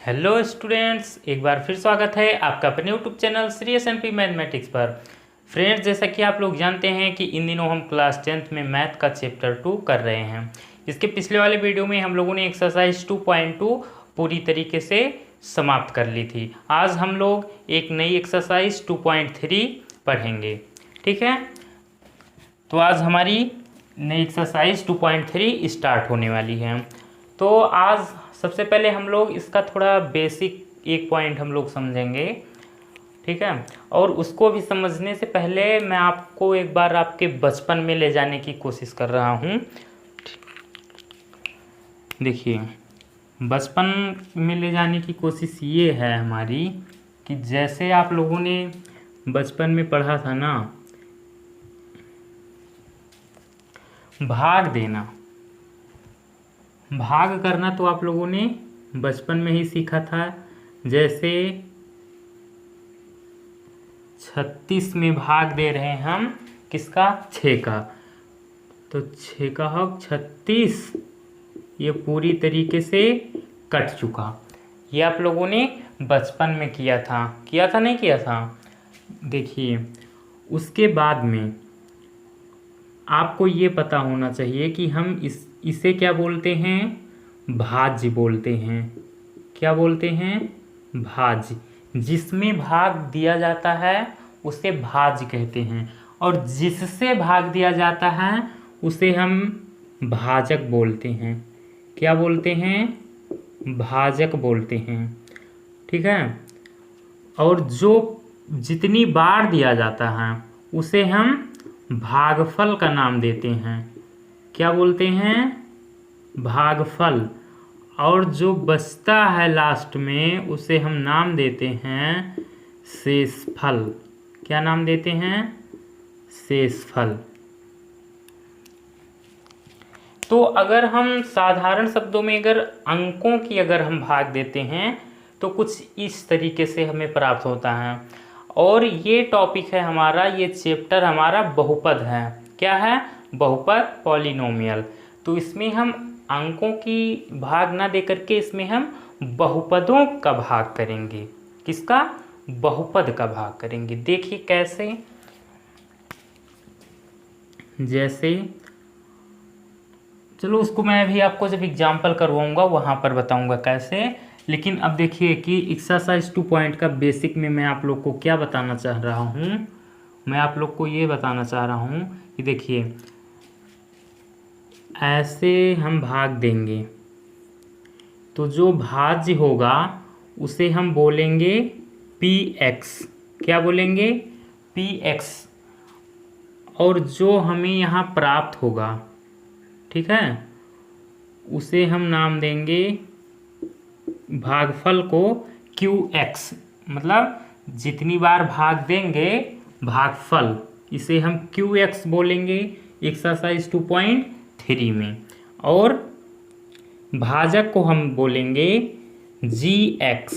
Hello students, एक बार फिर स्वागत है आपका अपने यूट्यूब चैनल श्री एस.एन.पी मैथमेटिक्स पर। फ्रेंड्स, जैसा कि आप लोग जानते हैं कि इन दिनों हम क्लास 10th में मैथ का चैप्टर 2 कर रहे हैं। इसके पिछले वाले वीडियो में हम लोगों ने एक्सरसाइज 2.2 पूरी तरीके से समाप्त कर ली थी। आज हम लोग एक नई एक्सरसाइज 2.3 पढ़ेंगे। ठीक है, तो आज हमारी नई एक्सरसाइज 2.3 स्टार्ट होने वाली है। तो आज सबसे पहले हम लोग इसका थोड़ा बेसिक एक पॉइंट हम लोग समझेंगे। ठीक है, और उसको भी समझने से पहले मैं आपको एक बार आपके बचपन में ले जाने की कोशिश कर रहा हूँ। देखिए, बचपन में ले जाने की कोशिश ये है हमारी कि जैसे आप लोगों ने बचपन में पढ़ा था ना, भाग देना, भाग करना तो आप लोगों ने बचपन में ही सीखा था। जैसे 36 में भाग दे रहे हैं हम किसका, 6 का, तो 6 का हक 36 ये पूरी तरीके से कट चुका। ये आप लोगों ने बचपन में किया था नहीं किया था। देखिए, उसके बाद में आपको ये पता होना चाहिए कि हम इसे क्या बोलते हैं, भाज्य बोलते हैं। क्या बोलते हैं, भाज्य। जिसमें भाग दिया जाता है उसे भाज्य कहते हैं, और जिससे भाग दिया जाता है उसे हम भाजक बोलते हैं। क्या बोलते हैं, भाजक बोलते हैं। ठीक है, और जो जितनी बार दिया जाता है उसे हम भागफल का नाम देते हैं। क्या बोलते हैं, भागफल। और जो बचता है लास्ट में उसे हम नाम देते हैं शेषफल। क्या नाम देते हैं, शेषफल। तो अगर हम साधारण शब्दों में अगर अंकों की अगर हम भाग देते हैं तो कुछ इस तरीके से हमें प्राप्त होता है। और ये टॉपिक है हमारा, ये चैप्टर हमारा बहुपद है। क्या है, बहुपद, पॉलिनोमियल। तो इसमें हम अंकों की भाग ना दे करके इसमें हम बहुपदों का भाग करेंगे। किसका, बहुपद का भाग करेंगे। देखिए कैसे, जैसे चलो उसको मैं अभी आपको जब एग्जाम्पल करवाऊंगा वहाँ पर बताऊंगा कैसे। लेकिन अब देखिए कि एक्सरसाइज 2 पॉइंट का बेसिक में मैं आप लोग को क्या बताना चाह रहा हूँ। मैं आप लोग को ये बताना चाह रहा हूँ कि देखिए, ऐसे हम भाग देंगे तो जो भाज्य होगा उसे हम बोलेंगे px। क्या बोलेंगे, px। और जो हमें यहाँ प्राप्त होगा, ठीक है, उसे हम नाम देंगे भागफल को qx। मतलब जितनी बार भाग देंगे भागफल, इसे हम qx बोलेंगे एक्सरसाइज 2.3 में। और भाजक को हम बोलेंगे gx।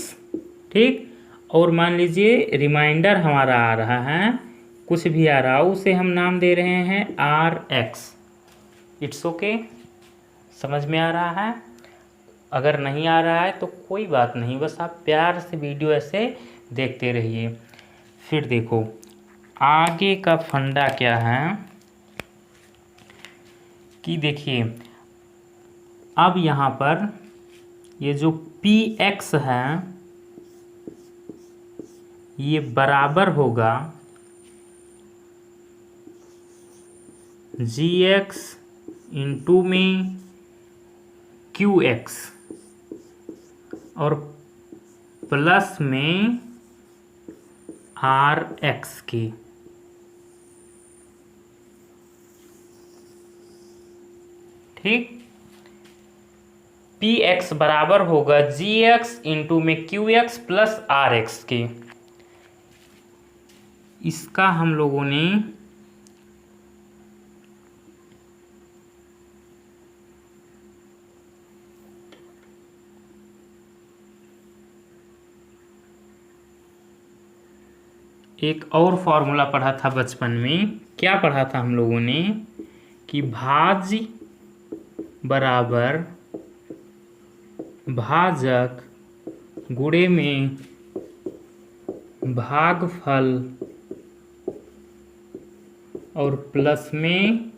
ठीक, और मान लीजिए रिमाइंडर हमारा आ रहा है, कुछ भी आ रहा हो उसे हम नाम दे रहे हैं rx। इट्स ओके, समझ में आ रहा है। अगर नहीं आ रहा है तो कोई बात नहीं, बस आप प्यार से वीडियो ऐसे देखते रहिए। फिर देखो आगे का फंडा क्या है कि देखिए, अब यहाँ पर ये जो px है ये बराबर होगा gx इंटू में qx और प्लस में rx के। ठीक, px बराबर होगा gx इंटू में qx प्लस rx के। इसका हम लोगों ने एक और फॉर्मूला पढ़ा था बचपन में। क्या पढ़ा था हम लोगों ने कि भाज्य बराबर भाजक गुणे में भागफल और प्लस में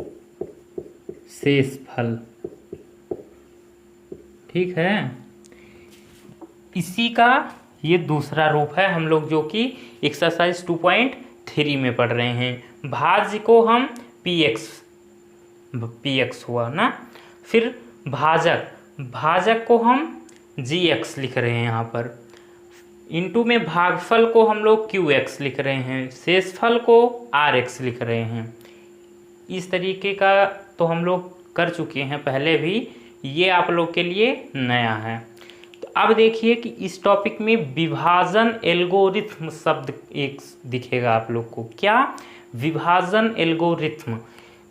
शेषफल। ठीक है, इसी का ये दूसरा रूप है हम लोग जो कि एक्सरसाइज 2.3 में पढ़ रहे हैं। भाज्य को हम px हुआ ना, फिर भाजक को हम gx लिख रहे हैं यहाँ पर, इनटू में भागफल को हम लोग qx लिख रहे हैं, शेषफल को rx लिख रहे हैं। इस तरीके का तो हम लोग कर चुके हैं पहले भी, ये आप लोग के लिए नया है। तो अब देखिए कि इस टॉपिक में विभाजन एल्गोरिथ्म शब्द एक दिखेगा आप लोग को। क्या? विभाजन एल्गोरिथ्म।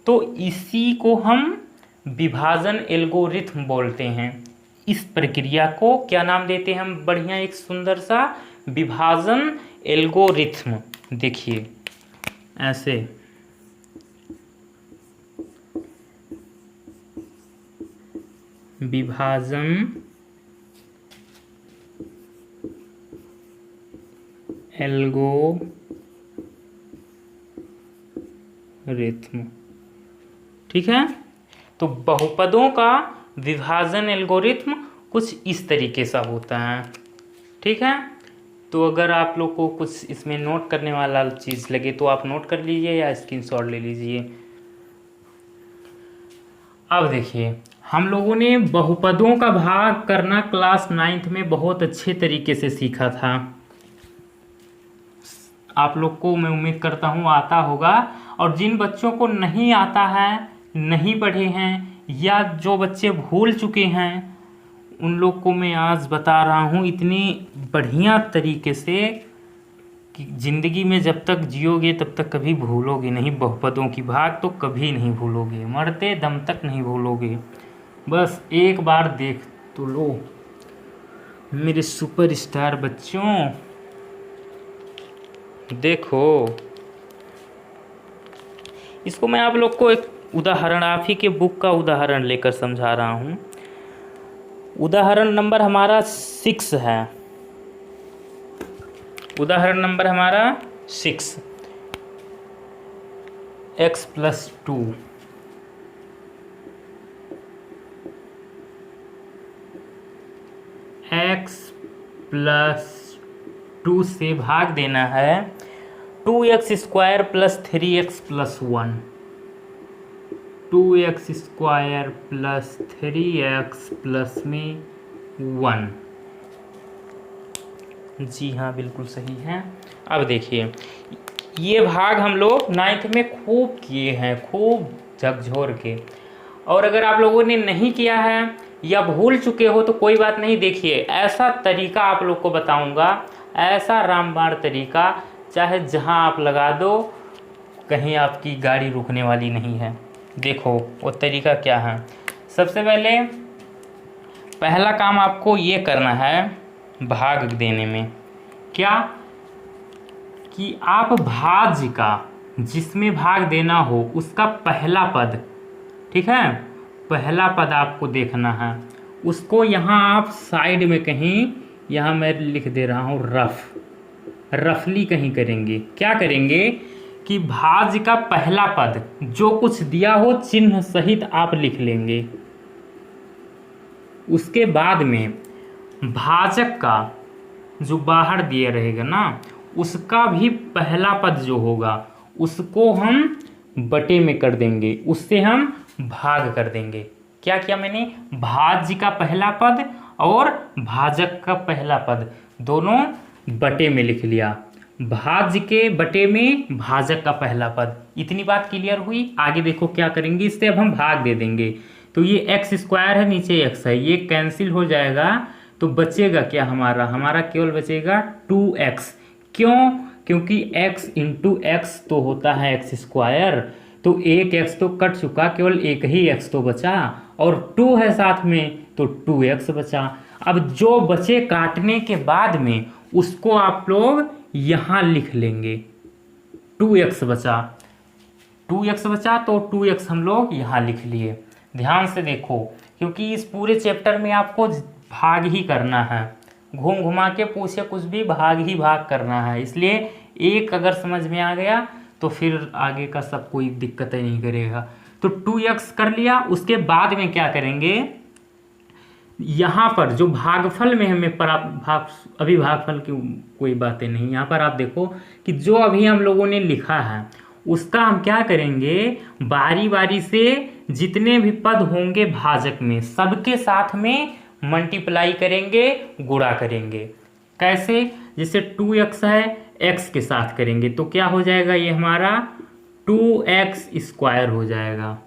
तो इसी को हम विभाजन एल्गोरिथ्म बोलते हैं। इस प्रक्रिया को क्या नाम देते हैं हम? बढ़िया एक सुंदर सा विभाजन एल्गोरिथ्म। देखिए ऐसे, विभाजन एल्गोरिथ्म। ठीक है, तो बहुपदों का विभाजन एल्गोरिथ्म कुछ इस तरीके सा होता है। ठीक है, तो अगर आप लोग को कुछ इसमें नोट करने वाला चीज़ लगे तो आप नोट कर लीजिए या स्क्रीनशॉट ले लीजिए। अब देखिए, हम लोगों ने बहुपदों का भाग करना क्लास 9th में बहुत अच्छे तरीके से सीखा था। आप लोग को मैं उम्मीद करता हूँ आता होगा, और जिन बच्चों को नहीं आता है, नहीं पढ़े हैं, या जो बच्चे भूल चुके हैं, उन लोग को मैं आज बता रहा हूँ इतनी बढ़िया तरीके से कि ज़िंदगी में जब तक जियोगे तब तक कभी भूलोगे नहीं। बहुपदों की भाग तो कभी नहीं भूलोगे, मरते दम तक नहीं भूलोगे। बस एक बार देख तो लो मेरे सुपरस्टार बच्चों, देखो इसको मैं आप लोग को एक उदाहरण, आप ही के बुक का उदाहरण लेकर समझा रहा हूँ। उदाहरण नंबर हमारा 6 है। उदाहरण नंबर हमारा 6, x+2। x+2 से भाग देना है 2x² + 3x + 1। 2x² + 3x plus में 1। जी हाँ, बिल्कुल सही है। अब देखिए, ये भाग हम लोग 9th में खूब किए हैं, खूब झकझोर के। और अगर आप लोगों ने नहीं किया है या भूल चुके हो तो कोई बात नहीं। देखिए, ऐसा तरीका आप लोग को बताऊंगा, ऐसा रामबाण तरीका, चाहे जहां आप लगा दो कहीं आपकी गाड़ी रुकने वाली नहीं है। देखो वो तरीका क्या है। सबसे पहले पहला काम आपको ये करना है भाग देने में, क्या कि आप भाज्य का, जिसमें भाग देना हो उसका पहला पद, ठीक है, पहला पद आपको देखना है। उसको यहाँ आप साइड में कहीं, यहाँ मैं लिख दे रहा हूँ रफली कहीं करेंगे। क्या करेंगे कि भाज्य का पहला पद जो कुछ दिया हो चिन्ह सहित आप लिख लेंगे। उसके बाद में भाजक का जो बाहर दिया रहेगा ना, उसका भी पहला पद जो होगा उसको हम बटे में कर देंगे, उससे हम भाग कर देंगे। क्या किया मैंने? भाज्य का पहला पद और भाजक का पहला पद दोनों बटे में लिख लिया। भाज्य के बटे में भाजक का पहला पद। इतनी बात क्लियर हुई। आगे देखो क्या करेंगे, इससे अब हम भाग दे देंगे। तो ये x² है, नीचे x है, ये कैंसिल हो जाएगा। तो बचेगा क्या हमारा केवल बचेगा 2x। क्यों? क्योंकि x × x तो होता है x²। तो एक x तो कट चुका, केवल एक ही x तो बचा, और 2 है साथ में तो 2x बचा। अब जो बचे काटने के बाद में उसको आप लोग यहाँ लिख लेंगे। 2x बचा, 2x बचा तो 2x हम लोग यहाँ लिख लिए। ध्यान से देखो, क्योंकि इस पूरे चैप्टर में आपको भाग ही करना है, घूम घुमा के पूछे कुछ भी, भाग ही भाग करना है। इसलिए एक अगर समझ में आ गया तो फिर आगे का सब कोई दिक्कत ही नहीं करेगा। तो 2x कर लिया। उसके बाद में क्या करेंगे, यहाँ पर जो भागफल में हमें अभी भागफल की कोई बातें नहीं, यहाँ पर आप देखो कि जो अभी हम लोगों ने लिखा है उसका हम क्या करेंगे, बारी बारी से जितने भी पद होंगे भाजक में सबके साथ में मल्टीप्लाई करेंगे, गुणा करेंगे। कैसे, जैसे 2x है, x के साथ करेंगे तो क्या हो जाएगा, ये हमारा 2x² हो जाएगा।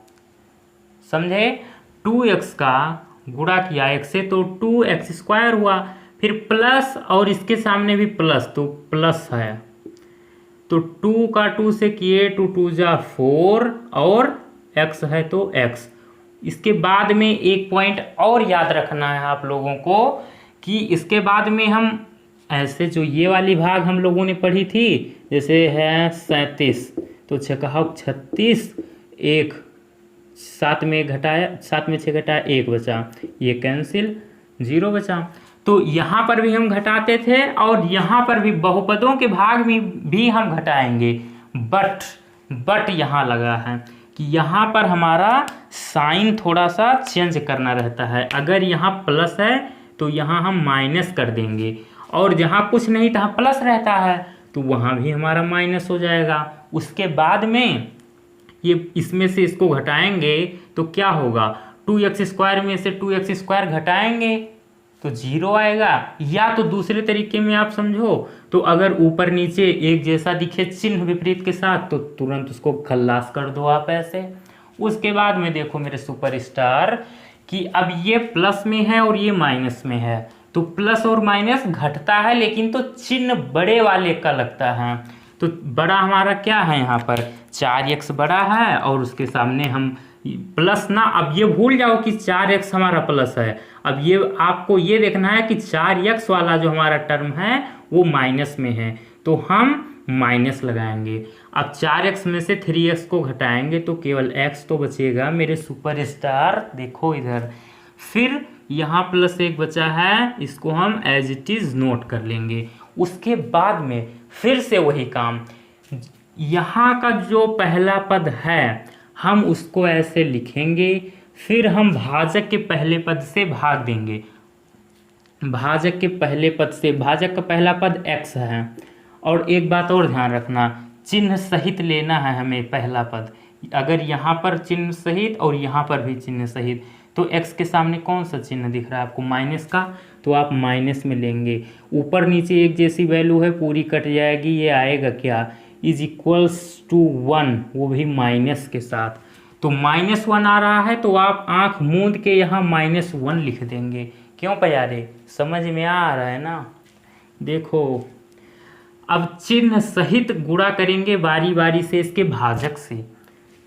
समझे, 2x का गुणा किया x से तो 2x² हुआ। फिर प्लस और इसके सामने भी प्लस, तो प्लस है तो 2 का 2 से किए 2 2 जा 4 और x है तो x। इसके बाद में एक पॉइंट और याद रखना है आप लोगों को कि इसके बाद में हम ऐसे जो ये वाली भाग हम लोगों ने पढ़ी थी, जैसे है 37 तो 36, 1 7 में घटाया, 7 में 6 घटाया 1 बचा, ये कैंसिल 0 बचा। तो यहाँ पर भी हम घटाते थे और यहाँ पर भी बहुपदों के भाग में भी हम घटाएंगे। बट यहाँ लगा है कि यहाँ पर हमारा साइन थोड़ा सा चेंज करना रहता है। अगर यहाँ प्लस है तो यहाँ हम माइनस कर देंगे, और जहाँ कुछ नहीं था प्लस रहता है तो वहाँ भी हमारा माइनस हो जाएगा। उसके बाद में ये इसमें से इसको घटाएंगे तो क्या होगा, 2x² में से 2x² घटाएंगे तो 0 आएगा। या तो दूसरे तरीके में आप समझो तो अगर ऊपर नीचे एक जैसा दिखे चिन्ह विपरीत के साथ तो तुरंत उसको खल्लास कर दो आप ऐसे। उसके बाद में देखो मेरे सुपरस्टार कि अब ये प्लस में है और ये माइनस में है, तो प्लस और माइनस घटता है लेकिन तो चिन्ह बड़े वाले का लगता है। तो बड़ा हमारा क्या है, यहाँ पर 4x बड़ा है और उसके सामने हम प्लस ना, अब ये भूल जाओ कि 4x हमारा प्लस है। अब ये आपको ये देखना है कि 4x वाला जो हमारा टर्म है वो माइनस में है तो हम माइनस लगाएंगे। अब 4x में से 3x को घटाएंगे तो केवल x तो बचेगा मेरे सुपरस्टार। देखो इधर, फिर यहाँ +1 बचा है, इसको हम एज इट इज़ नोट कर लेंगे। उसके बाद में फिर से वही काम, यहाँ का जो पहला पद है हम उसको ऐसे लिखेंगे, फिर हम भाजक के पहले पद से भाग देंगे। भाजक के पहले पद से, भाजक का पहला पद x है। और एक बात और ध्यान रखना, चिन्ह सहित लेना है हमें पहला पद। अगर यहाँ पर चिन्ह सहित और यहाँ पर भी चिन्ह सहित, तो x के सामने कौन सा चिन्ह दिख रहा है आपको, माइनस का, तो आप माइनस में लेंगे। ऊपर नीचे एक जैसी वैल्यू है, पूरी कट जाएगी, ये आएगा क्या, =1, वो भी माइनस के साथ। तो -1 आ रहा है तो आप आंख मूंद के यहाँ -1 लिख देंगे। क्यों प्यारे, समझ में आ रहा है ना। देखो अब चिन्ह सहित गुणा करेंगे बारी बारी से इसके भाजक से।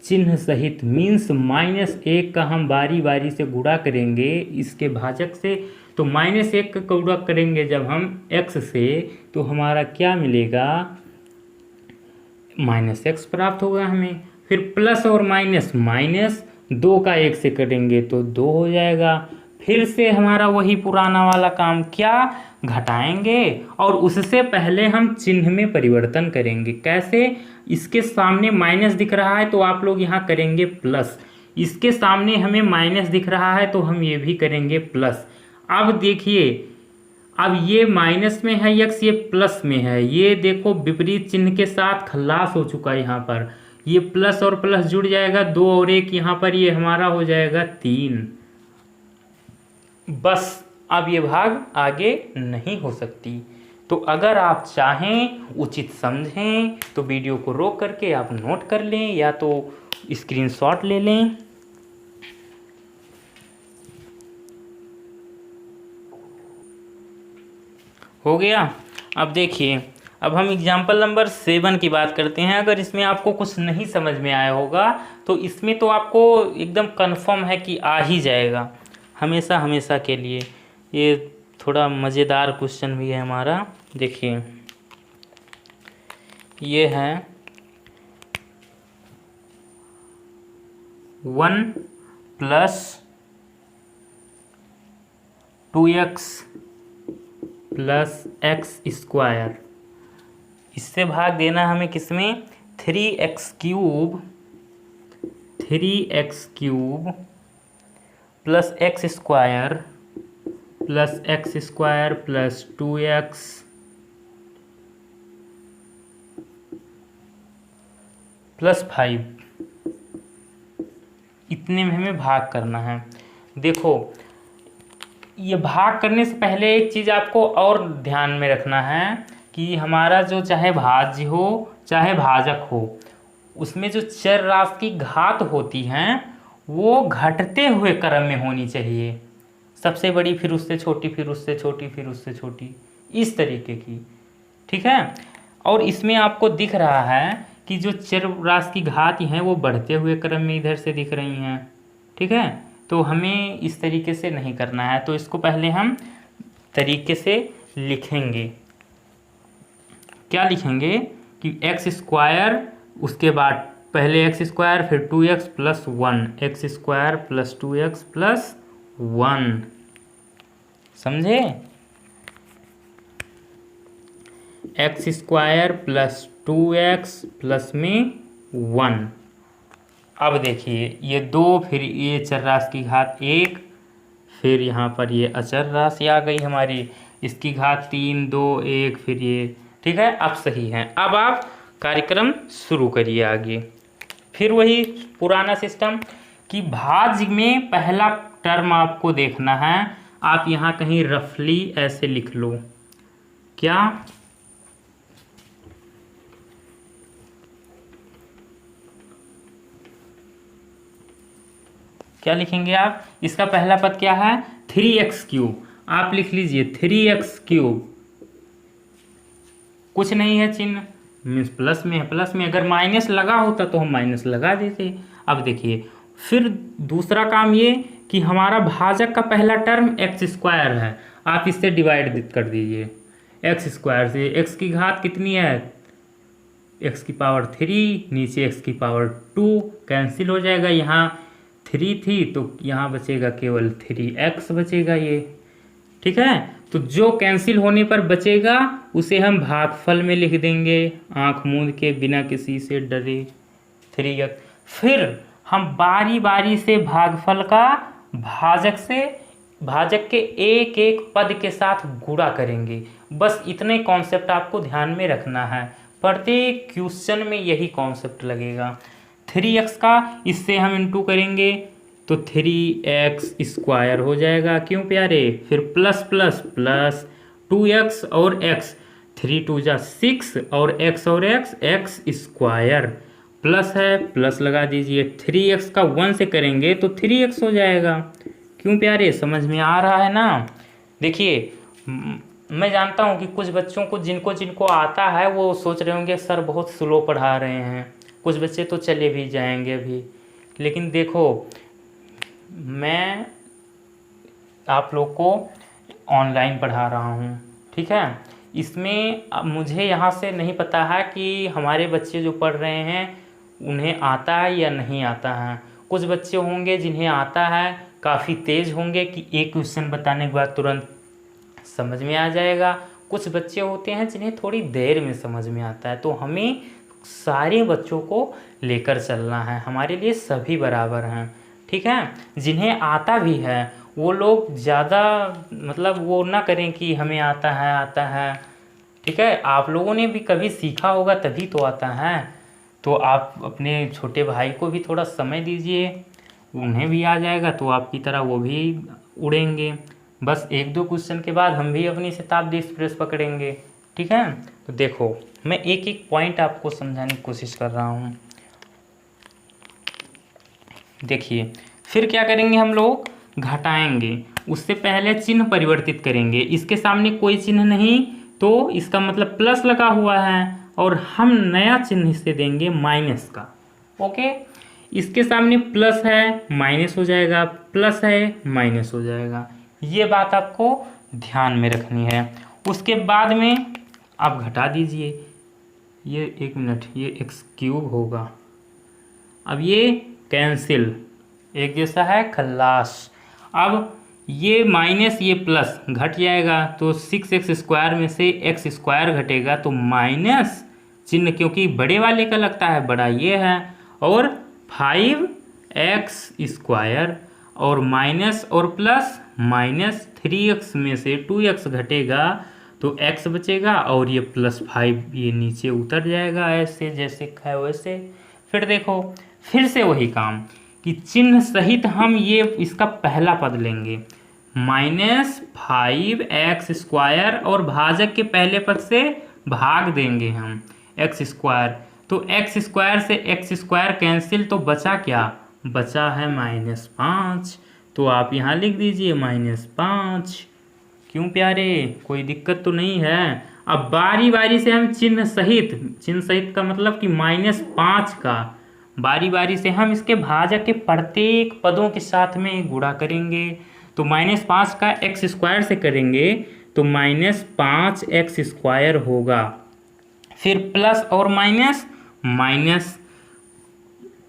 चिन्ह सहित मीन्स -1 का हम बारी बारी से गुणा करेंगे इसके भाजक से। तो -1 का गुणा करेंगे जब हम x से तो हमारा क्या मिलेगा, -x प्राप्त होगा हमें। फिर प्लस और माइनस, -2 का 1 से करेंगे तो 2 हो जाएगा। फिर से हमारा वही पुराना वाला काम, क्या घटाएंगे और उससे पहले हम चिन्ह में परिवर्तन करेंगे। कैसे, इसके सामने माइनस दिख रहा है तो आप लोग यहाँ करेंगे प्लस, इसके सामने हमें माइनस दिख रहा है तो हम ये भी करेंगे प्लस। अब देखिए, अब ये माइनस में है x, ये प्लस में है, ये देखो विपरीत चिन्ह के साथ खल्लास हो चुका है। यहाँ पर ये प्लस और प्लस जुड़ जाएगा, 2 और 1 यहाँ पर, ये हमारा हो जाएगा 3। बस अब ये भाग आगे नहीं हो सकती। तो अगर आप चाहें, उचित समझें तो वीडियो को रोक करके आप नोट कर लें या तो स्क्रीनशॉट ले लें। हो गया। अब देखिए, अब हम एग्जाम्पल नंबर 7 की बात करते हैं। अगर इसमें आपको कुछ नहीं समझ में आया होगा तो इसमें तो आपको एकदम कंफर्म है कि आ ही जाएगा हमेशा हमेशा के लिए। ये थोड़ा मज़ेदार क्वेश्चन भी है हमारा। देखिए ये है 1 + 2x प्लस एक्स स्क्वायर, इससे भाग देना हमें किसमें, 3x cube plus x square plus 2x plus 5, इतने में हमें भाग करना है। देखो ये भाग करने से पहले एक चीज़ आपको और ध्यान में रखना है कि हमारा जो चाहे भाज्य हो चाहे भाजक हो, उसमें जो चर राशि की घात होती हैं वो घटते हुए क्रम में होनी चाहिए, सबसे बड़ी फिर उससे छोटी फिर उससे छोटी फिर उससे छोटी, इस तरीके की, ठीक है। और इसमें आपको दिख रहा है कि जो चर राशि की घात हैं वो बढ़ते हुए क्रम में इधर से दिख रही हैं, ठीक है। तो हमें इस तरीके से नहीं करना है, तो इसको पहले हम तरीके से लिखेंगे। क्या लिखेंगे कि एक्स स्क्वायर, उसके बाद पहले एक्स स्क्वायर फिर 2x plus 1, x square plus 2x plus 1, समझे। X square plus 2x plus में 1। अब देखिए ये 2, फिर ये चर राशि की घात 1, फिर यहाँ पर ये अचर राशि आ गई हमारी, इसकी घात 3, 2, 1, फिर ये, ठीक है। अब सही है। अब आप कार्यक्रम शुरू करिए आगे। फिर वही पुराना सिस्टम कि भाज्य में पहला टर्म आपको देखना है, आप यहाँ कहीं रफली ऐसे लिख लो। क्या लिखेंगे आप, इसका पहला पद क्या है, 3x क्यूब, आप लिख लीजिए 3x क्यूब, कुछ नहीं है चिन्ह, मीन्स प्लस में है, प्लस में अगर माइनस लगा होता तो हम माइनस लगा देते। अब देखिए फिर दूसरा काम ये कि हमारा भाजक का पहला टर्म एक्स स्क्वायर है, आप इससे डिवाइड कर दीजिए, एक्स स्क्वायर से एक्स की घात कितनी है, एक्स की पावर 3, नीचे एक्स की पावर 2, कैंसिल हो जाएगा, यहाँ 3 थी तो यहाँ बचेगा केवल 3x बचेगा ये, ठीक है। तो जो कैंसिल होने पर बचेगा उसे हम भागफल में लिख देंगे, आंख मूंद के, बिना किसी से डरे, 3x। फिर हम बारी बारी से भागफल का भाजक के एक एक पद के साथ गुणा करेंगे। बस इतने कॉन्सेप्ट आपको ध्यान में रखना है, प्रत्येक क्वेश्चन में यही कॉन्सेप्ट लगेगा। 3x का इससे हम इंटू करेंगे तो 3x स्क्वायर हो जाएगा, क्यों प्यारे, फिर प्लस प्लस प्लस 2x और x, 3 2 जा 6 और x और x स्क्वायर, प्लस है प्लस लगा दीजिए, 3x का 1 से करेंगे तो 3x हो जाएगा, क्यों प्यारे, समझ में आ रहा है ना। देखिए मैं जानता हूँ कि कुछ बच्चों को जिनको आता है वो सोच रहे होंगे सर बहुत स्लो पढ़ा रहे हैं, कुछ बच्चे तो चले भी जाएंगे अभी, लेकिन देखो मैं आप लोग को ऑनलाइन पढ़ा रहा हूँ, ठीक है। इसमें मुझे यहाँ से नहीं पता है कि हमारे बच्चे जो पढ़ रहे हैं उन्हें आता है या नहीं आता है। कुछ बच्चे होंगे जिन्हें आता है, काफ़ी तेज़ होंगे कि एक क्वेश्चन बताने के बाद तुरंत समझ में आ जाएगा, कुछ बच्चे होते हैं जिन्हें थोड़ी देर में समझ में आता है। तो हमें सारे बच्चों को लेकर चलना है, हमारे लिए सभी बराबर हैं, ठीक है। जिन्हें आता भी है वो लोग ज़्यादा मतलब वो ना करें कि हमें आता है, ठीक है। आप लोगों ने भी कभी सीखा होगा तभी तो आता है, तो आप अपने छोटे भाई को भी थोड़ा समय दीजिए, उन्हें भी आ जाएगा तो आपकी तरह वो भी उड़ेंगे। बस 1-2 क्वेश्चन के बाद हम भी अपनी शताब्दी एक्सप्रेस पकड़ेंगे, ठीक है। तो देखो मैं एक एक पॉइंट आपको समझाने की कोशिश कर रहा हूँ। देखिए फिर क्या करेंगे, हम लोग घटाएंगे, उससे पहले चिन्ह परिवर्तित करेंगे, इसके सामने कोई चिन्ह नहीं तो इसका मतलब प्लस लगा हुआ है और हम नया चिन्ह इसे देंगे माइनस का, ओके। इसके सामने प्लस है माइनस हो जाएगा, प्लस है माइनस हो जाएगा, ये बात आपको ध्यान में रखनी है। उसके बाद में आप घटा दीजिए, ये 1 मिनट, ये एक्स क्यूब होगा, अब ये कैंसिल, एक जैसा है खल्लास। अब ये माइनस ये प्लस घट जाएगा, तो 6x² में से x² घटेगा तो माइनस चिन्ह, क्योंकि बड़े वाले का लगता है बड़ा ये है, और 5x² और माइनस और प्लस माइनस 3x में से 2x घटेगा तो x बचेगा, और ये +5 ये नीचे उतर जाएगा ऐसे जैसे है वैसे। फिर देखो फिर से वही काम कि चिन्ह सहित हम ये इसका पहला पद लेंगे -5x² और भाजक के पहले पद से भाग देंगे हम x², तो x² से x² कैंसिल, तो बचा क्या, बचा है -5, तो आप यहाँ लिख दीजिए -5। क्यों प्यारे, कोई दिक्कत तो नहीं है। अब बारी बारी से हम चिन्ह सहित का मतलब कि -5 का बारी बारी से हम इसके भाजक के प्रत्येक पदों के साथ में गुणा करेंगे। तो -5 का x² से करेंगे तो -5x² होगा, फिर प्लस और माइनस,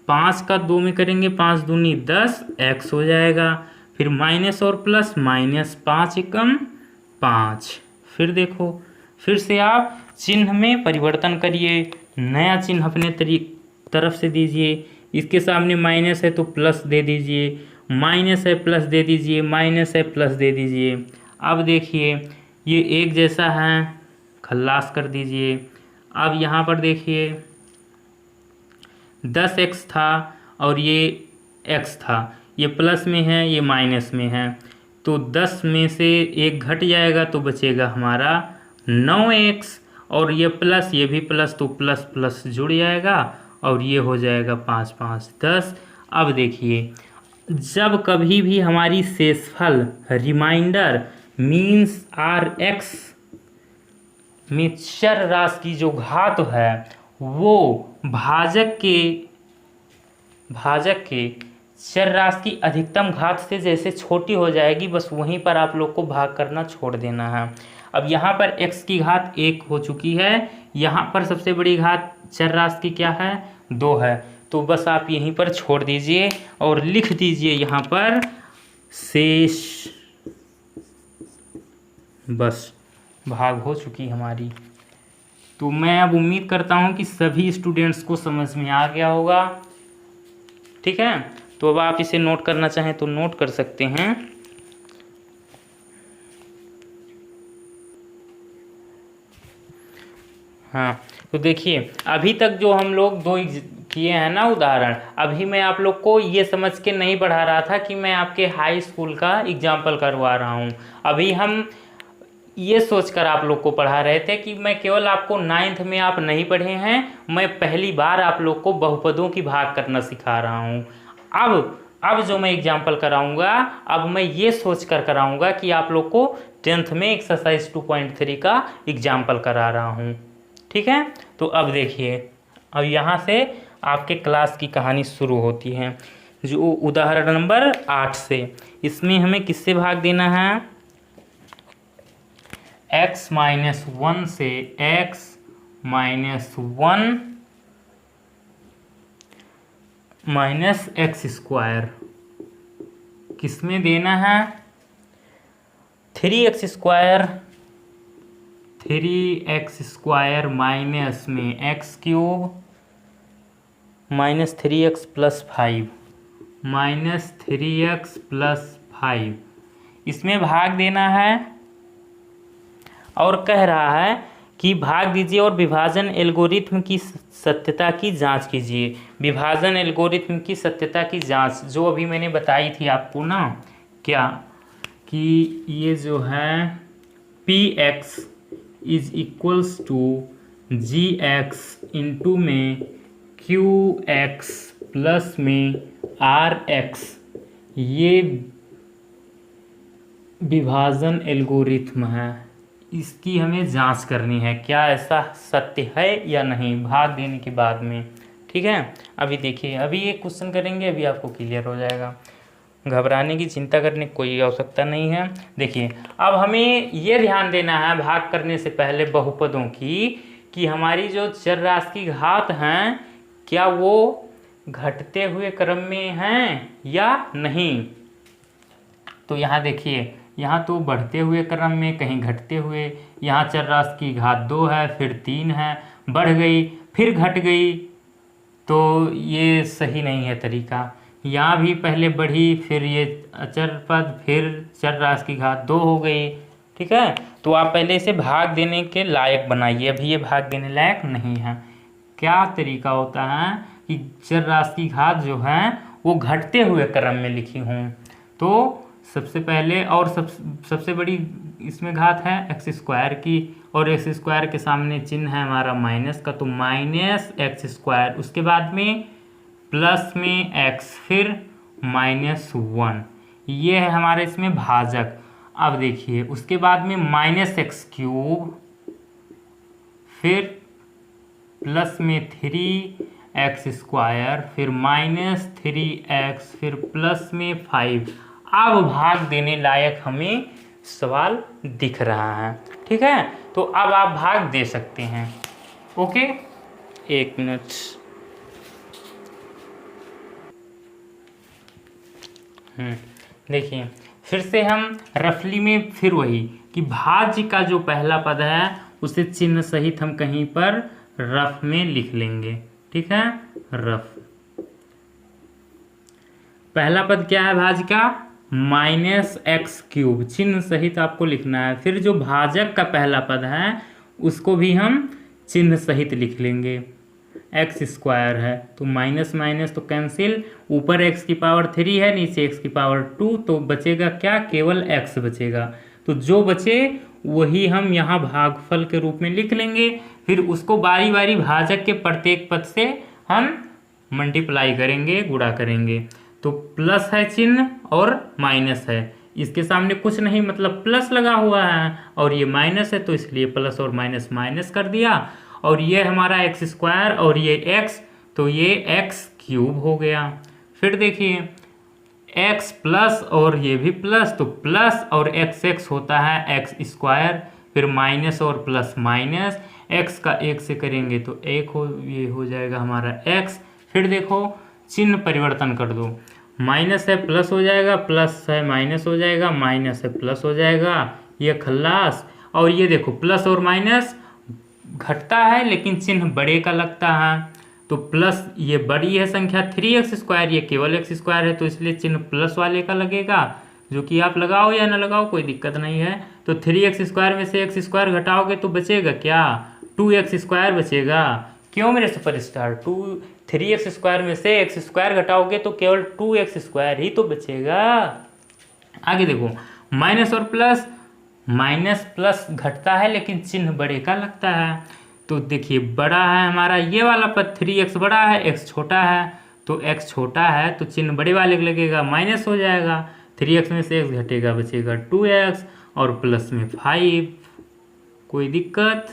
-5 का 2 में करेंगे 5 दूनी 10 x हो जाएगा, फिर माइनस और प्लस -5 एकम 5। फिर देखो फिर से आप चिन्ह में परिवर्तन करिए, नया चिन्ह अपने तरफ से दीजिए। इसके सामने माइनस है तो प्लस दे दीजिए, माइनस है प्लस दे दीजिए, माइनस है प्लस दे दीजिए। अब देखिए ये एक जैसा है, खल्लास कर दीजिए। अब यहाँ पर देखिए 10x था और ये x था, ये प्लस में है ये माइनस में है, तो 10 में से 1 घट जाएगा तो बचेगा हमारा 9x, और ये प्लस ये भी प्लस, तो प्लस प्लस जुड़ जाएगा और ये हो जाएगा 5 5 10। अब देखिए जब कभी भी हमारी शेषफल रिमाइंडर मीन्स RX में चर राशि की जो घात है वो भाजक के चर राशि की अधिकतम घात से जैसे छोटी हो जाएगी, बस वहीं पर आप लोग को भाग करना छोड़ देना है। अब यहाँ पर x की घात 1 हो चुकी है, यहाँ पर सबसे बड़ी घात चर राशि की क्या है, 2 है, तो बस आप यहीं पर छोड़ दीजिए और लिख दीजिए यहाँ पर शेष। बस भाग हो चुकी हमारी। तो मैं अब उम्मीद करता हूँ कि सभी स्टूडेंट्स को समझ में आ गया होगा। ठीक है, तो अब आप इसे नोट करना चाहें तो नोट कर सकते हैं। हाँ, तो देखिए अभी तक जो हम लोग 2 किए हैं ना उदाहरण, अभी मैं आप लोग को ये समझ के नहीं पढ़ा रहा था कि मैं आपके हाई स्कूल का एग्जाम्पल करवा रहा हूँ। अभी हम ये सोचकर आप लोग को पढ़ा रहे थे कि मैं केवल आपको 9th में आप नहीं पढ़े हैं, मैं पहली बार आप लोग को बहुपदों की भाग करना सिखा रहा हूँ। अब जो मैं एग्जाम्पल कराऊंगा, अब मैं ये सोचकर कराऊंगा कि आप लोग को 10th में एक्सरसाइज 2.3 का एग्जाम्पल करा रहा हूँ। ठीक है, तो अब देखिए अब यहाँ से आपके क्लास की कहानी शुरू होती है, जो उदाहरण नंबर 8 से। इसमें हमें किससे भाग देना है, x - 1 से x - 1 माइनस x²। किसमें देना है, 3x² माइनस में x³ minus 3x + 5 minus 3x + 5 इसमें भाग देना है। और कह रहा है कि भाग दीजिए और विभाजन एल्गोरिथ्म की सत्यता की जांच कीजिए। विभाजन एल्गोरिथ्म की सत्यता की जांच जो अभी मैंने बताई थी आपको ना, क्या कि ये जो है px = gx इंटू में qx प्लस में rx, ये विभाजन एल्गोरिथ्म है। इसकी हमें जांच करनी है क्या ऐसा सत्य है या नहीं, भाग देने के बाद में। ठीक है, अभी देखिए अभी एक क्वेश्चन करेंगे, अभी आपको क्लियर हो जाएगा, घबराने की चिंता करने की कोई आवश्यकता नहीं है। देखिए अब हमें ये ध्यान देना है भाग करने से पहले बहुपदों की, कि हमारी जो चर राशि की घात हैं क्या वो घटते हुए क्रम में हैं या नहीं। तो यहाँ देखिए, यहाँ तो बढ़ते हुए क्रम में, कहीं घटते हुए, यहाँ चरराशि की घात 2 है, फिर 3 है, बढ़ गई फिर घट गई, तो ये सही नहीं है तरीका। यहाँ भी पहले बढ़ी, फिर ये अचर पद, फिर चरराशि की घात 2 हो गई। ठीक है, तो आप पहले इसे भाग देने के लायक बनाइए, अभी ये भाग देने लायक नहीं है। क्या तरीका होता है कि चरराशि की घात जो है वो घटते हुए क्रम में लिखी हूँ, तो सबसे पहले और सबसे बड़ी इसमें घात है एक्स स्क्वायर की, और एक्स स्क्वायर के सामने चिन्ह है हमारा माइनस का, तो माइनस एक्स स्क्वायर, उसके बाद में प्लस में एक्स, फिर -1, ये है हमारा इसमें भाजक। अब देखिए उसके बाद में -x³, फिर प्लस में 3x², फिर -3x, फिर प्लस में 5। अब भाग देने लायक हमें सवाल दिख रहा है। ठीक है, तो अब आप भाग दे सकते हैं। Okay, 1 minute. देखिए फिर से हम रफली में फिर वही कि भाज्य का जो पहला पद है उसे चिन्ह सहित हम कहीं पर रफ में लिख लेंगे। ठीक है, रफ पहला पद क्या है भाज्य का, -x³, चिन्ह सहित आपको लिखना है। फिर जो भाजक का पहला पद है उसको भी हम चिन्ह सहित लिख लेंगे। x² है तो माइनस माइनस तो कैंसिल, ऊपर x⁻³ है, नीचे x⁻², तो बचेगा क्या, केवल x बचेगा। तो जो बचे वही हम यहाँ भागफल के रूप में लिख लेंगे। फिर उसको बारी बारी भाजक के प्रत्येक पद से हम मल्टीप्लाई करेंगे, गुणा करेंगे। तो प्लस है चिन्ह और माइनस है, इसके सामने कुछ नहीं, मतलब प्लस लगा हुआ है, और ये माइनस है तो इसलिए प्लस और माइनस माइनस कर दिया। और ये हमारा x² और ये x, तो ये x³ हो गया। फिर देखिए x प्लस और ये भी प्लस, तो प्लस और x होता है x², फिर माइनस और प्लस माइनस, x का 1 से करेंगे तो 1 हो, ये हो जाएगा हमारा x। फिर देखो चिन्ह परिवर्तन कर दो, माइनस है प्लस हो जाएगा, प्लस है माइनस हो जाएगा, माइनस है प्लस हो जाएगा, ये खल्लास। और ये देखो प्लस और माइनस घटता है लेकिन चिन्ह बड़े का लगता है, तो प्लस ये बड़ी है संख्या 3x², ये केवल x² है तो इसलिए चिन्ह प्लस वाले का लगेगा, जो कि आप लगाओ या ना लगाओ कोई दिक्कत नहीं है। तो 3x² में से x² घटाओगे तो बचेगा क्या, 2x² बचेगा। क्यों मेरे सुपरस्टार, 3x² में से x² घटाओगे तो केवल 2x² ही तो बचेगा। आगे देखो माइनस और प्लस, माइनस प्लस घटता है लेकिन चिन्ह बड़े का लगता है, तो देखिए बड़ा है हमारा ये वाला पद, 3x बड़ा है, x छोटा है, तो x छोटा है तो चिन्ह बड़े वाले का लगेगा, माइनस हो जाएगा, 3x में से x घटेगा, बचेगा 2x, और प्लस में 5। कोई दिक्कत,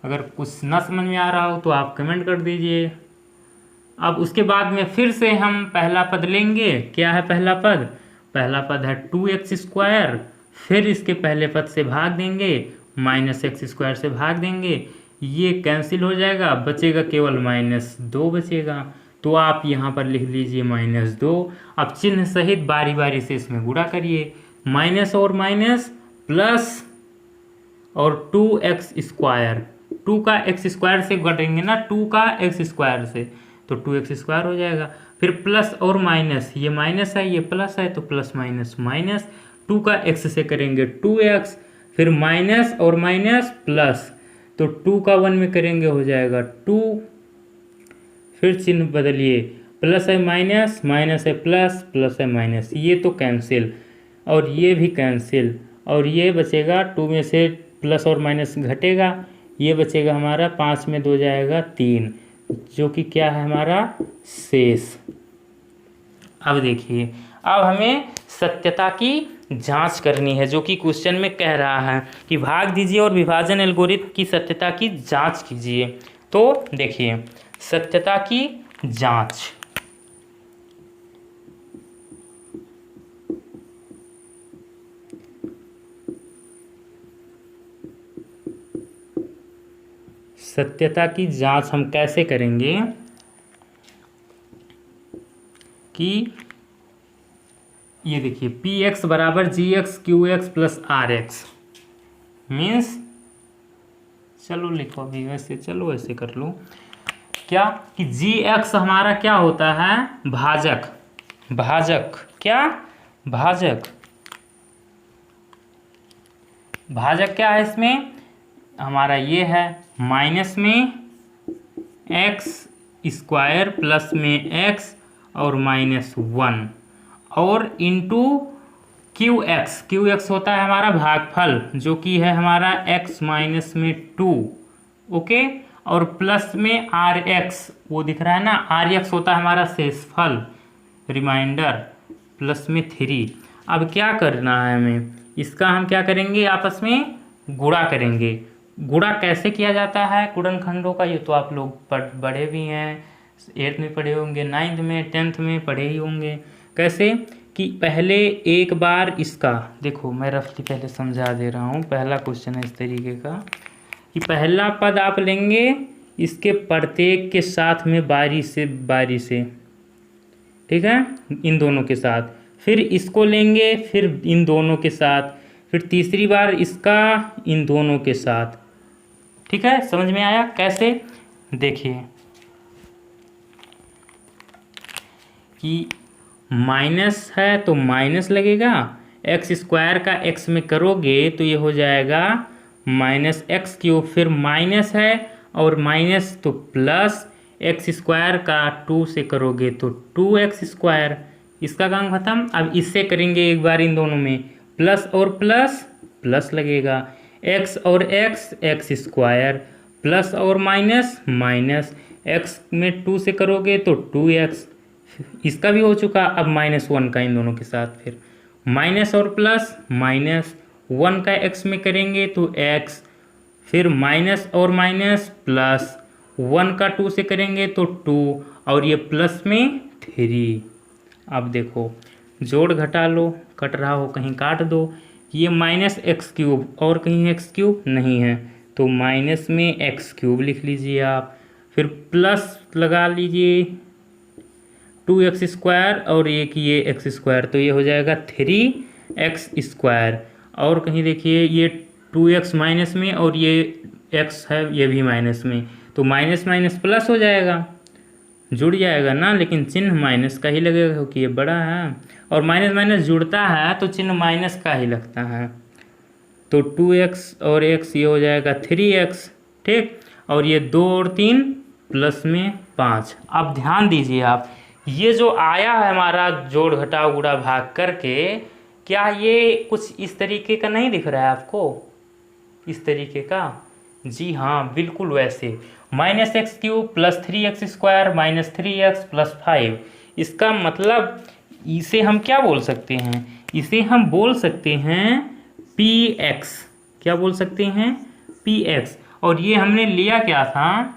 अगर कुछ ना समझ में आ रहा हो तो आप कमेंट कर दीजिए। अब उसके बाद में फिर से हम पहला पद लेंगे। क्या है पहला पद, पहला पद है 2x², फिर इसके पहले पद से भाग देंगे, -x² से भाग देंगे, ये कैंसिल हो जाएगा, बचेगा केवल -2 बचेगा। तो आप यहाँ पर लिख लीजिए -2। अब चिन्ह सहित बारी बारी से इसमें गुणा करिए, माइनस और माइनस प्लस और 2x², 2 का x² से घटेंगे ना, 2 का x² से, तो 2x² हो जाएगा। फिर प्लस और माइनस, ये माइनस है ये प्लस है तो प्लस माइनस माइनस, 2 का x से करेंगे 2x, फिर माइनस और माइनस प्लस, तो 2 का 1 में करेंगे हो जाएगा 2, फिर चिन्ह बदलिए, प्लस है माइनस, माइनस है प्लस, प्लस है माइनस, ये तो कैंसिल और ये भी कैंसिल, और ये बचेगा 2 में से प्लस और माइनस घटेगा, ये बचेगा हमारा 5 में 2 जाएगा 3, जो कि क्या है हमारा शेष। अब देखिए अब हमें सत्यता की जांच करनी है, जो कि क्वेश्चन में कह रहा है कि भाग दीजिए और विभाजन एल्गोरिथम की सत्यता की जांच कीजिए। तो देखिए सत्यता की जांच, सत्यता की जांच हम कैसे करेंगे कि ये देखिए पी एक्स बराबर G x Q x plus R x means, चलो लिखो अभी वैसे, चलो ऐसे कर लो क्या कि जी एक्स हमारा क्या होता है, भाजक। भाजक क्या, भाजक। भाजक क्या है इसमें हमारा, ये है माइनस में एक्स स्क्वायर प्लस में एक्स और माइनस 1 और into Q x. Q x होता है हमारा भागफल जो कि है हमारा एक्स माइनस में 2, ओके। और प्लस में आर एक्स, वो दिख रहा है ना, आर एक्स होता है हमारा शेषफल, रिमाइंडर, प्लस में 3। अब क्या करना है हमें, इसका हम क्या करेंगे, आपस में गुणा करेंगे। गुणा कैसे किया जाता है गुणनखंडों का, ये तो आप लोग पढ़े भी हैं, 8th में पढ़े होंगे, 9th में, 10th में पढ़े ही होंगे। कैसे कि पहले एक बार इसका देखो, मैं रफली पहले समझा दे रहा हूँ। पहला क्वेश्चन है इस तरीके का कि पहला पद आप लेंगे इसके प्रत्येक के साथ में बारी से, ठीक है, इन दोनों के साथ, फिर इसको लेंगे, फिर इन दोनों के साथ, फिर तीसरी बार इसका इन दोनों के साथ। ठीक है, समझ में आया कैसे, देखिए कि माइनस है तो माइनस लगेगा, एक्स स्क्वायर का एक्स में करोगे तो ये हो जाएगा माइनस एक्स क्यूब, फिर माइनस है और माइनस तो प्लस एक्स स्क्वायर का 2 से करोगे तो 2x स्क्वायर, इसका काम खत्म। अब इससे करेंगे एक बार इन दोनों में, प्लस और प्लस प्लस लगेगा, x और x स्क्वायर, प्लस और माइनस माइनस, x में 2 से करोगे तो 2x, इसका भी हो चुका। अब -1 का इन दोनों के साथ, फिर माइनस और प्लस माइनस, 1 का x में करेंगे तो x, फिर माइनस और माइनस प्लस, 1 का 2 से करेंगे तो 2 और ये प्लस में 3। अब देखो जोड़ घटा लो, कट रहा हो कहीं काट दो, ये माइनस एक्स क्यूब और कहीं एक्स क्यूब नहीं है तो माइनस में एक्स क्यूब लिख लीजिए आप, फिर प्लस लगा लीजिए 2x स्क्वायर और एक ये एक्स स्क्वायर, तो ये हो जाएगा 3x स्क्वायर। और कहीं देखिए ये 2x माइनस में और ये x है ये भी माइनस में, तो माइनस माइनस प्लस हो जाएगा, जुड़ जाएगा ना, लेकिन चिन्ह माइनस का ही लगेगा क्योंकि ये बड़ा है और माइनस माइनस जुड़ता है तो चिन्ह माइनस का ही लगता है। तो 2x और x ये हो जाएगा 3x, ठीक, और ये 2 और 3 प्लस में 5। अब ध्यान दीजिए आप, ये जो आया है हमारा जोड़ घटाव गुणा भाग करके, क्या ये कुछ इस तरीके का नहीं दिख रहा है आपको, इस तरीके का, जी हाँ बिल्कुल वैसे, minus x cube plus 3x square minus 3x plus 5। इसका मतलब इसे हम क्या बोल सकते हैं, इसे हम बोल सकते हैं px, क्या बोल सकते हैं px। और ये हमने लिया क्या था,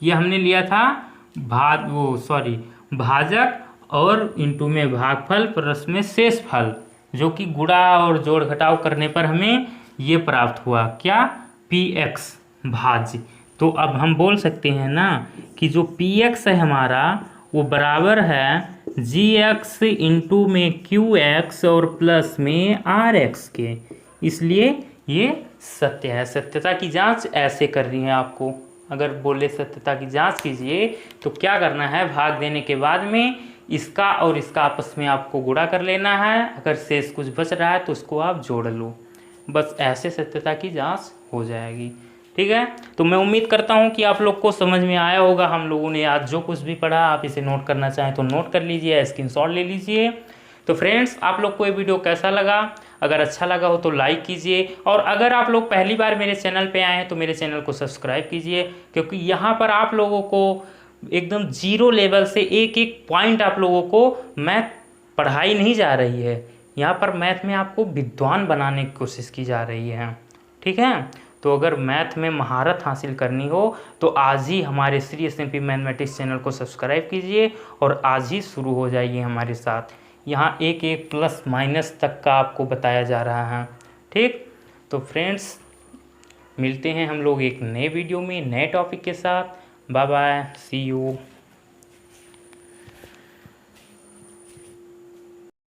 ये हमने लिया था भाजक और इंटू में भागफल प्लस में शेषफल, जो कि गुणा और जोड़ घटाव करने पर हमें ये प्राप्त हुआ, क्या, px भाज्य। तो अब हम बोल सकते हैं ना कि जो px है हमारा वो बराबर है gx इंटू में qx और प्लस में rx के, इसलिए ये सत्य है। सत्यता की जांच ऐसे करनी है आपको, अगर बोले सत्यता की जांच कीजिए तो क्या करना है, भाग देने के बाद में इसका और इसका आपस में आपको गुणा कर लेना है, अगर शेष कुछ बच रहा है तो उसको आप जोड़ लो, बस ऐसे सत्यता की जांच हो जाएगी। ठीक है, तो मैं उम्मीद करता हूं कि आप लोग को समझ में आया होगा। हम लोगों ने आज जो कुछ भी पढ़ा, आप इसे नोट करना चाहें तो नोट कर लीजिए, स्क्रीनशॉट ले लीजिए। तो फ्रेंड्स, आप लोग को ये वीडियो कैसा लगा, अगर अच्छा लगा हो तो लाइक कीजिए, और अगर आप लोग पहली बार मेरे चैनल पे आए हैं तो मेरे चैनल को सब्सक्राइब कीजिए, क्योंकि यहाँ पर आप लोगों को एकदम जीरो लेवल से एक एक पॉइंट आप लोगों को मैथ पढ़ाई नहीं जा रही है, यहाँ पर मैथ में आपको विद्वान बनाने की कोशिश की जा रही है। ठीक है, तो अगर मैथ में महारत हासिल करनी हो तो आज ही हमारे श्री SMP मैथमेटिक्स चैनल को सब्सक्राइब कीजिए और आज ही शुरू हो जाइए हमारे साथ। यहाँ एक एक प्लस माइनस तक का आपको बताया जा रहा है। ठीक, तो फ्रेंड्स मिलते हैं हम लोग एक नए वीडियो में नए टॉपिक के साथ। Bye bye, see you.